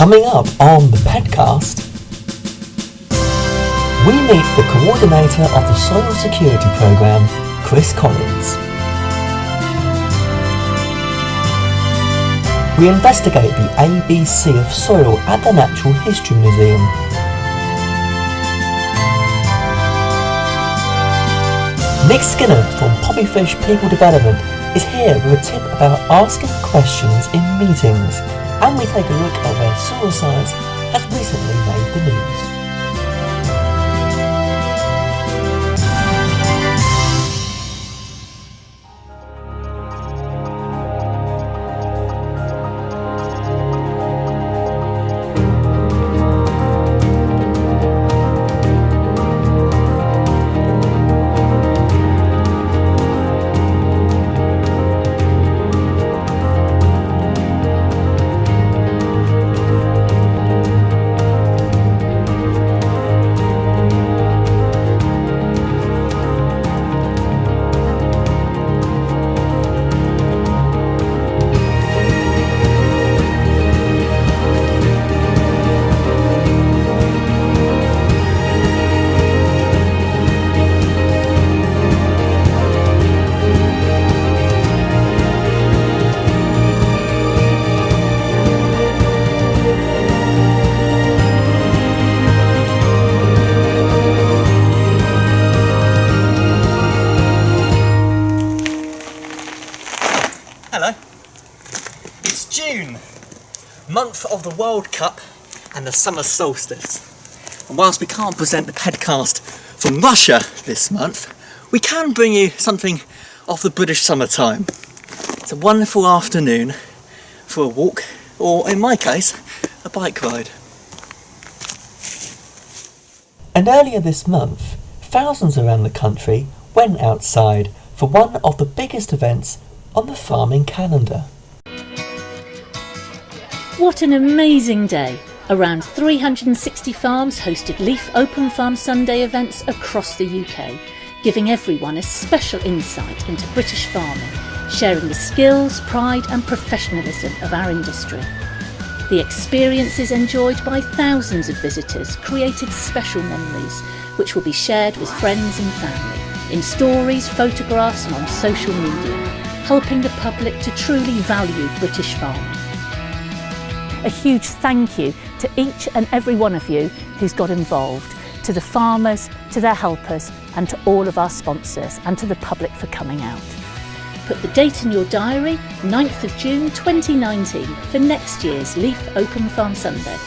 Coming up on the PEDcast, we meet the coordinator of the Soil Security Programme, Chris Collins. We investigate the ABC of soil at the Natural History Museum. Nick Skinner from Poppyfish People Development is here with a tip about asking questions in meetings, and we take a look at where soil science has recently made the news. Hello, it's June, month of the World Cup and the summer solstice. And whilst we can't present the PEDcast from Russia this month, we can bring you something of the British summertime. It's a wonderful afternoon for a walk, or in my case, a bike ride. And earlier this month, thousands around the country went outside for one of the biggest events on the farming calendar. What an amazing day! Around 360 farms hosted Leaf Open Farm Sunday events across the UK, giving everyone a special insight into British farming, sharing the skills, pride and professionalism of our industry. The experiences enjoyed by thousands of visitors created special memories, which will be shared with friends and family, in stories, photographs and on social media, helping the public to truly value British farming. A huge thank you to each and every one of you who's got involved, to the farmers, to their helpers and to all of our sponsors and to the public for coming out. Put the date in your diary, 9th of June 2019 for next year's Leaf Open Farm Sunday.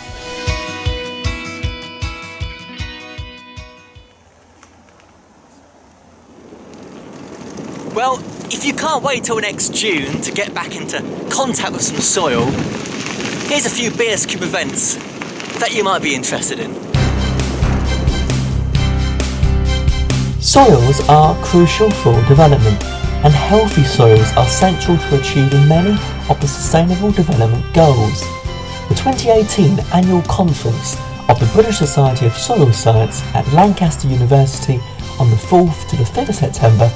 Well, if you can't wait till next June to get back into contact with some soil, here's a few BSQ events that you might be interested in. Soils are crucial for development, and healthy soils are central to achieving many of the Sustainable Development Goals. The 2018 annual conference of the British Society of Soil Science at Lancaster University on the 4th to the 5th of September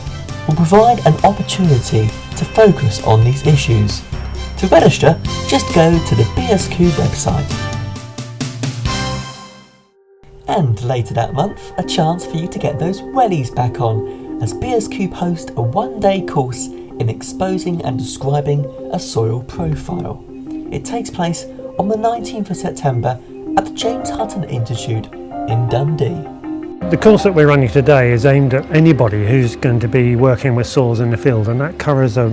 will provide an opportunity to focus on these issues. To register, just go to the BSQ website. And later that month, a chance for you to get those wellies back on, as BSQ host a one-day course in exposing and describing a soil profile. It takes place on the 19th of September at the James Hutton Institute in Dundee. The course that we're running today is aimed at anybody who's going to be working with soils in the field, and that covers a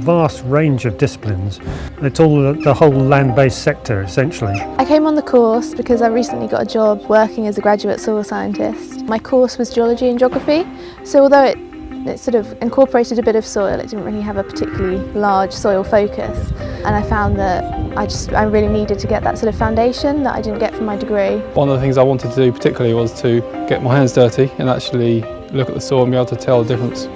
vast range of disciplines. It's all the whole land-based sector essentially. I came on the course because I recently got a job working as a graduate soil scientist. My course was geology and geography, so although it sort of incorporated a bit of soil, it didn't really have a particularly large soil focus, and I found that I really needed to get that sort of foundation that I didn't get from my degree. One of the things I wanted to do particularly was to get my hands dirty and actually look at the soil and be able to tell the difference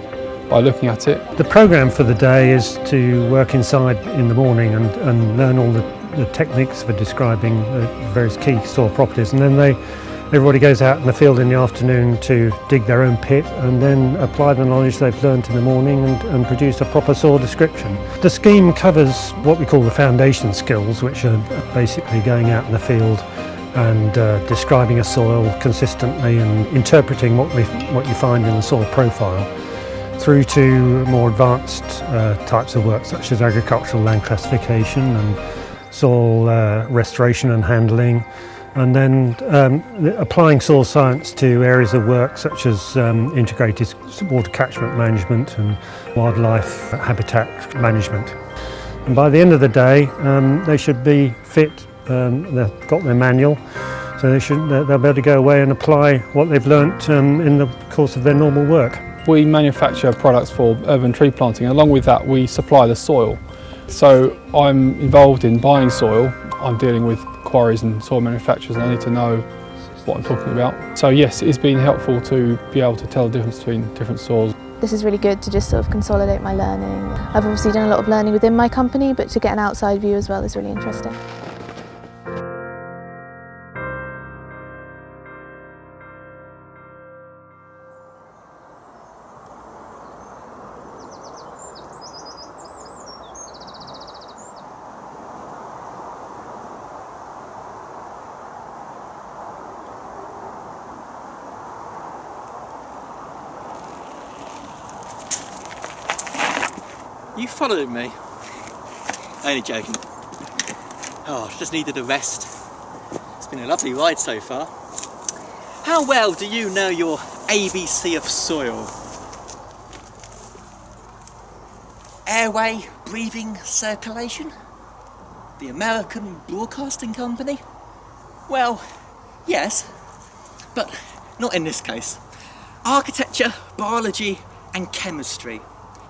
by looking at it. The programme for the day is to work inside in the morning and learn all the techniques for describing the various key soil properties, and then they Everybody goes out in the field in the afternoon to dig their own pit and then apply the knowledge they've learnt in the morning and produce a proper soil description. The scheme covers what we call the foundation skills, which are basically going out in the field and describing a soil consistently and interpreting what you find in the soil profile, through to more advanced types of work such as agricultural land classification and soil restoration and handling, and then applying soil science to areas of work such as integrated water catchment management and wildlife habitat management. And by the end of the day, they should be fit. They've got their manual, so they'll be able to go away and apply what they've learnt in the course of their normal work. We manufacture products for urban tree planting. Along with that, we supply the soil. So I'm involved in buying soil. I'm dealing with quarries and soil manufacturers, and I need to know what I'm talking about. So yes, it's been helpful to be able to tell the difference between different soils. This is really good to just sort of consolidate my learning. I've obviously done a lot of learning within my company, but to get an outside view as well is really interesting. You followed me? Only joking. Oh, just needed a rest. It's been a lovely ride so far. How well do you know your ABC of soil? Airway, breathing, circulation? The American Broadcasting Company? Well, yes, but not in this case. Architecture, biology and chemistry.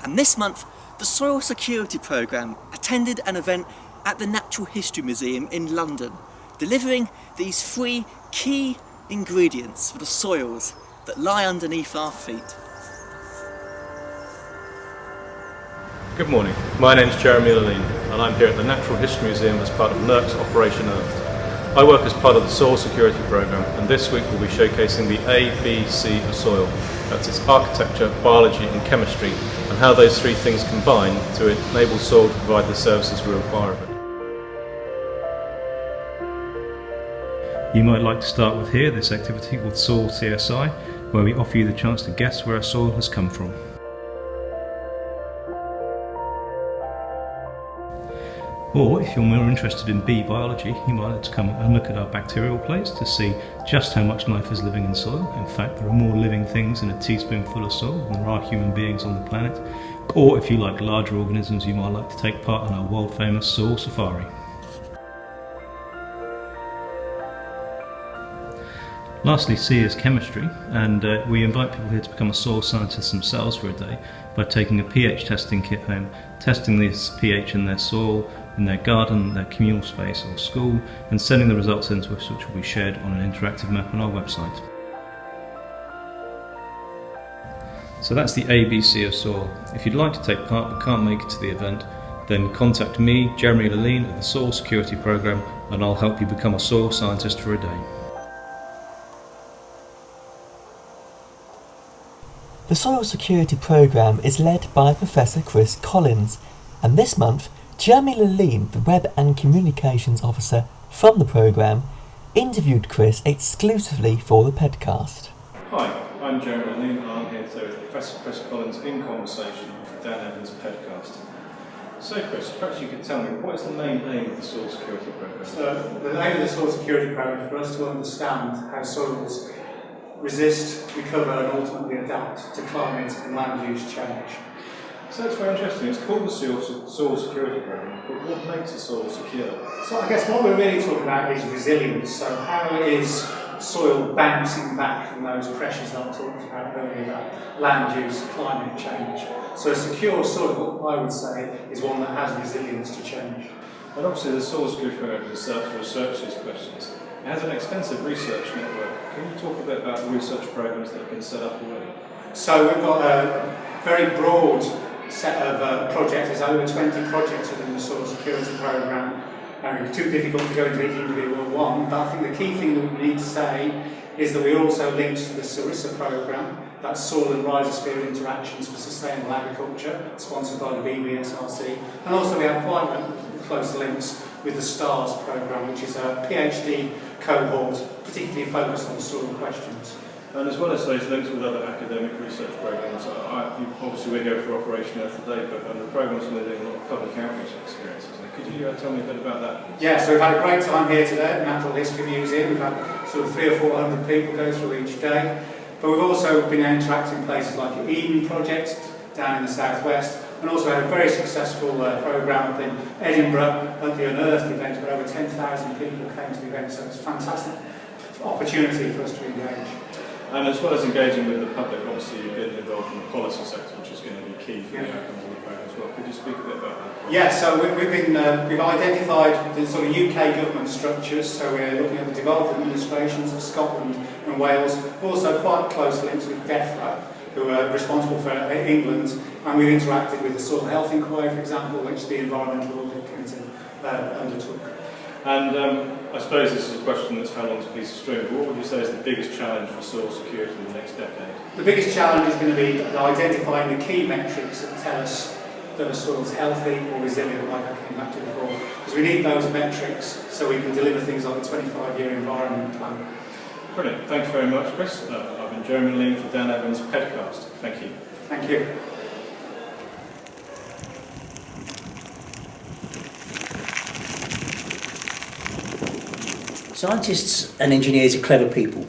And this month, the Soil Security Programme attended an event at the Natural History Museum in London, delivering these 3 key ingredients for the soils that lie underneath our feet. Good morning, my name is Jeremy Lalene and I'm here at the Natural History Museum as part of NERC's Operation Earth. I work as part of the Soil Security Programme, and this week we'll be showcasing the ABC of soil. That's its architecture, biology and chemistry, and how those 3 things combine to enable soil to provide the services we require of it. You might like to start with here this activity called Soil CSI, where we offer you the chance to guess where our soil has come from. Or if you're more interested in bee biology, you might like to come and look at our bacterial plates to see just how much life is living in soil. In fact, there are more living things in a teaspoonful of soil than there are human beings on the planet. Or if you like larger organisms, you might like to take part in our world famous soil safari. Lastly, C is chemistry, and we invite people here to become a soil scientist themselves for a day by taking a pH testing kit home, testing this pH in their soil, in their garden, their communal space or school, and sending the results in to us, which will be shared on an interactive map on our website. So that's the ABC of soil. If you'd like to take part but can't make it to the event, then contact me, Jeremy Lalene, at the Soil Security Programme, and I'll help you become a soil scientist for a day. The Soil Security Programme is led by Professor Chris Collins, and this month Jeremy Lalene, the Web and Communications Officer from the programme, interviewed Chris exclusively for the PEDcast. Hi, I'm Jeremy Lalene and I'm here today with Professor Chris Collins in conversation with Dan Evans' PEDcast. So Chris, perhaps you could tell me, what is the main aim of the Soil Security Programme? So the aim of the Soil Security Programme is for us to understand how soils resist, recover and ultimately adapt to climate and land use change. So it's very interesting. It's called the Soil Security Programme, but what makes a soil secure? So I guess what we're really talking about is resilience. So how is soil bouncing back from those pressures that I talked about earlier, about land use, climate change. So a secure soil, I would say, is one that has resilience to change. And obviously the Soil Security Programme is set up to research these questions. It has an extensive research network. Can you talk a bit about the research programmes that have been set up already? So we've got a very broad set of projects. There's over 20 projects within the Soil Security Programme. It's too difficult to go into each individual one, but I think the key thing that we need to say is that we also linked to the Sarissa programme, that's Soil and Rhizosphere Interactions for Sustainable Agriculture, sponsored by the BBSRC, and also we have quite close links with the STARS programme, which is a PhD cohort particularly focused on soil questions. And as well as those links with other academic research programmes, obviously we're here for Operation Earth today, but the programme's been doing a lot of public outreach experiences. Could you tell me a bit about that? Yeah, so we've had a great time here today at the Natural History Museum. We've had sort of 300 or 400 people go through each day. But we've also been interacting in places like the Eden Project down in the southwest, and also had a very successful programme up in Edinburgh at the Unearthed event, where over 10,000 people came to the event. So it's a fantastic opportunity for us to engage. And as well as engaging with the public, obviously you've been involved in the policy sector, which is going to be key for the outcomes of the programme as well. Could you speak a bit about that? Yeah, so we've identified the sort of UK government structures, so we're looking at the devolved administrations of Scotland and Wales, also quite close links with DEFRA, who are responsible for England, and we've interacted with the Soil Health Inquiry, for example, which the Environmental Audit Committee undertook. And I suppose this is a question that's how long is a piece of string, but what would you say is the biggest challenge for soil security in the next decade? The biggest challenge is going to be identifying the key metrics that tell us that a soil is healthy or resilient, like I came back to before. Because we need those metrics so we can deliver things like the 25-year environment plan. Brilliant. Thanks very much, Chris. I've been Jeremy Lean for Dan Evans' PEDcast. Thank you. Thank you. Scientists and engineers are clever people.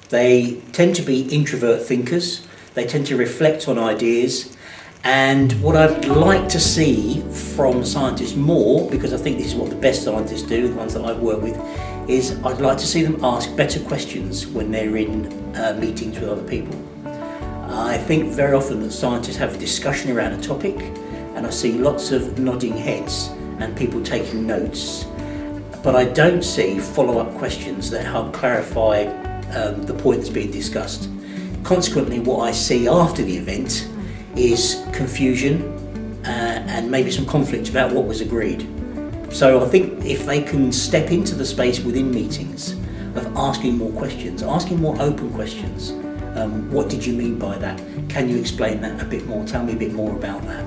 They tend to be introvert thinkers, they tend to reflect on ideas, and what I'd like to see from scientists more, because I think this is what the best scientists do, the ones that I've worked with, is I'd like to see them ask better questions when they're in meetings with other people. I think very often that scientists have a discussion around a topic, and I see lots of nodding heads and people taking notes, but I don't see follow-up questions that help clarify the point that's being discussed. Consequently, what I see after the event is confusion and maybe some conflict about what was agreed. So I think if they can step into the space within meetings of asking more questions, asking more open questions, what did you mean by that? Can you explain that a bit more? Tell me a bit more about that.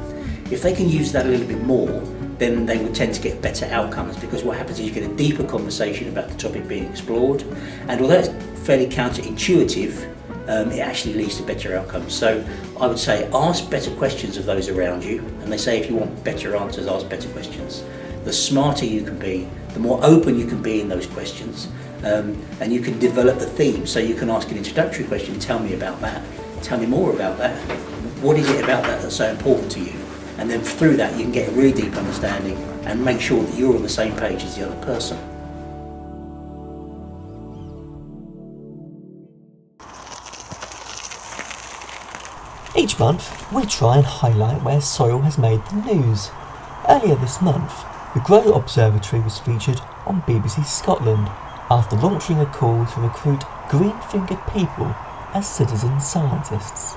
If they can use that a little bit more, then they would tend to get better outcomes, because what happens is you get a deeper conversation about the topic being explored, and although it's fairly counterintuitive, it actually leads to better outcomes. So I would say ask better questions of those around you, and they say if you want better answers, ask better questions. The smarter you can be, the more open you can be in those questions, and you can develop the theme. So you can ask an introductory question, tell me about that, tell me more about that, what is it about that that's so important to you? And then through that you can get a really deep understanding and make sure that you're on the same page as the other person. Each month, we try and highlight where soil has made the news. Earlier this month, the Grow Observatory was featured on BBC Scotland after launching a call to recruit green-fingered people as citizen scientists.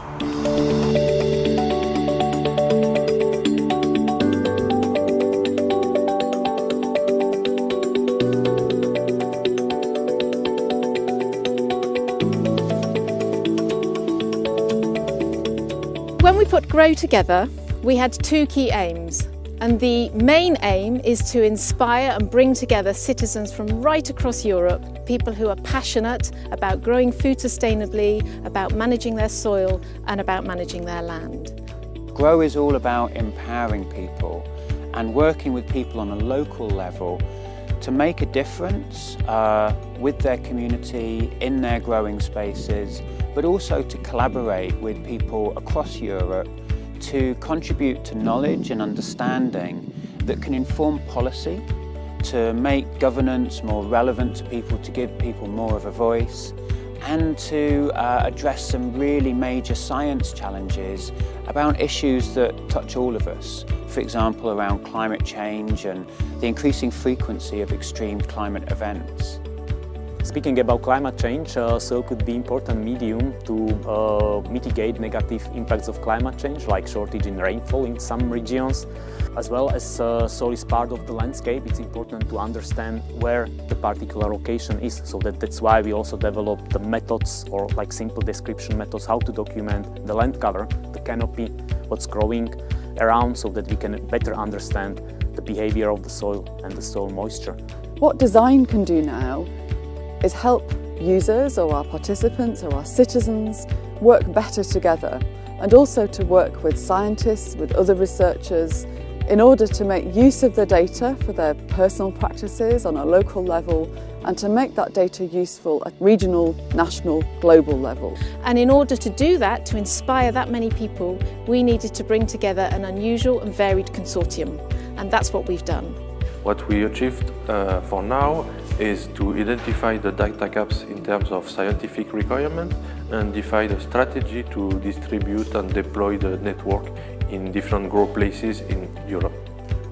When we put Grow together, we had two key aims. And the main aim is to inspire and bring together citizens from right across Europe, people who are passionate about growing food sustainably, about managing their soil and about managing their land. Grow is all about empowering people and working with people on a local level to make a difference with their community, in their growing spaces, but also to collaborate with people across Europe to contribute to knowledge and understanding that can inform policy, to make governance more relevant to people, to give people more of a voice, and to address some really major science challenges about issues that touch all of us. For example, around climate change and the increasing frequency of extreme climate events. Speaking about climate change, soil could be an important medium to mitigate negative impacts of climate change, like shortage in rainfall in some regions. As well as soil is part of the landscape, it's important to understand where the particular location is. So that's why we also developed the methods, or like simple description methods, how to document the land cover, the canopy, what's growing around, so that we can better understand the behavior of the soil and the soil moisture. What design can do now is help users or our participants or our citizens work better together, and also to work with scientists, with other researchers, in order to make use of the data for their personal practices on a local level, and to make that data useful at regional, national, global level. And in order to do that, to inspire that many people, we needed to bring together an unusual and varied consortium, and that's what we've done. What we achieved for now is to identify the data gaps in terms of scientific requirement and define a strategy to distribute and deploy the network in different grow places in Europe.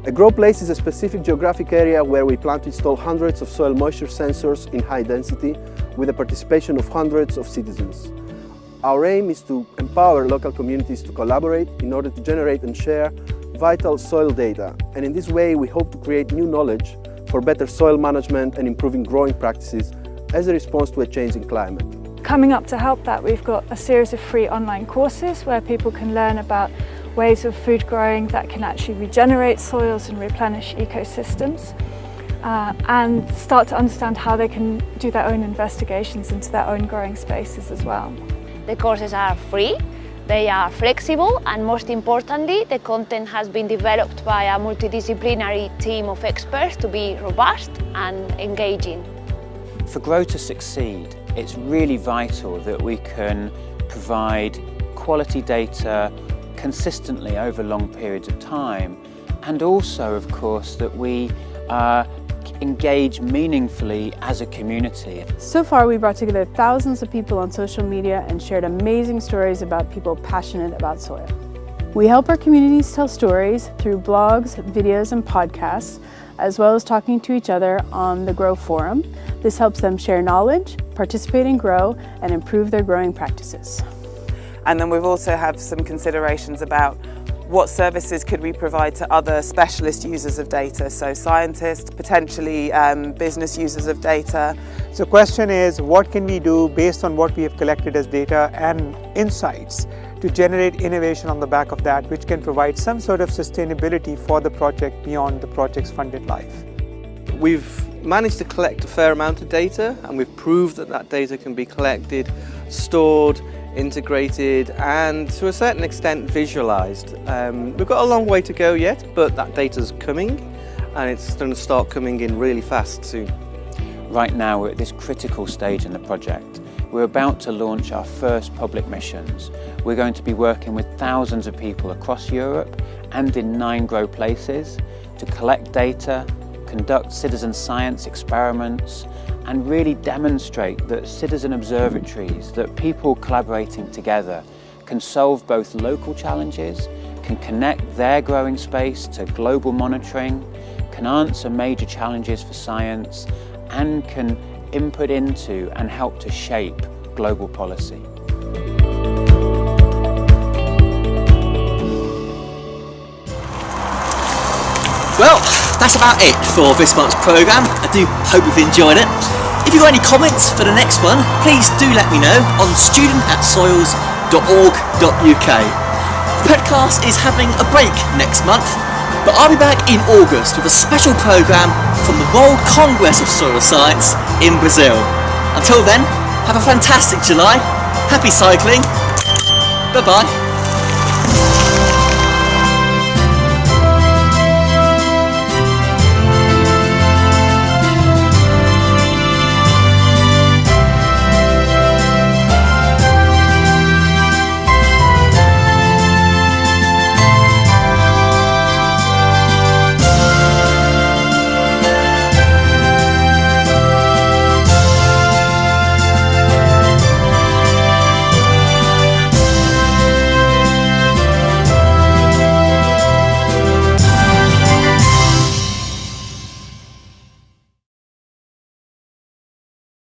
A grow place is a specific geographic area where we plan to install hundreds of soil moisture sensors in high density with the participation of hundreds of citizens. Our aim is to empower local communities to collaborate in order to generate and share vital soil data, and in this way we hope to create new knowledge for better soil management and improving growing practices as a response to a changing climate. Coming up to help that, we've got a series of free online courses where people can learn about ways of food growing that can actually regenerate soils and replenish ecosystems, and start to understand how they can do their own investigations into their own growing spaces as well. The courses are free, they are flexible, and most importantly, the content has been developed by a multidisciplinary team of experts to be robust and engaging. For Grow to succeed, it's really vital that we can provide quality data consistently over long periods of time, and also, of course, that we engage meaningfully as a community. So far, we brought together thousands of people on social media and shared amazing stories about people passionate about soil. We help our communities tell stories through blogs, videos, and podcasts, as well as talking to each other on the Grow Forum. This helps them share knowledge, participate in Grow, and improve their growing practices. And then we've also had some considerations about what services could we provide to other specialist users of data, so scientists, potentially business users of data. So the question is, what can we do based on what we have collected as data and insights to generate innovation on the back of that, which can provide some sort of sustainability for the project beyond the project's funded life. We've managed to collect a fair amount of data, and we've proved that that data can be collected, stored, integrated, and to a certain extent visualized. We've got a long way to go yet, but that data's coming, and it's going to start coming in really fast soon. Right now we're at this critical stage in the project. We're about to launch our first public missions. We're going to be working with thousands of people across Europe and in 9 grow places to collect data, conduct citizen science experiments, and really demonstrate that citizen observatories, that people collaborating together can solve both local challenges, can connect their growing space to global monitoring, can answer major challenges for science, and can input into and help to shape global policy. Well, that's about it for this month's programme. I do hope you've enjoyed it. If you've got any comments for the next one, please do let me know on student@soils.org.uk. The PEDcast is having a break next month, but I'll be back in August with a special programme from the World Congress of Soil Science in Brazil. Until then, have a fantastic July, happy cycling, bye bye.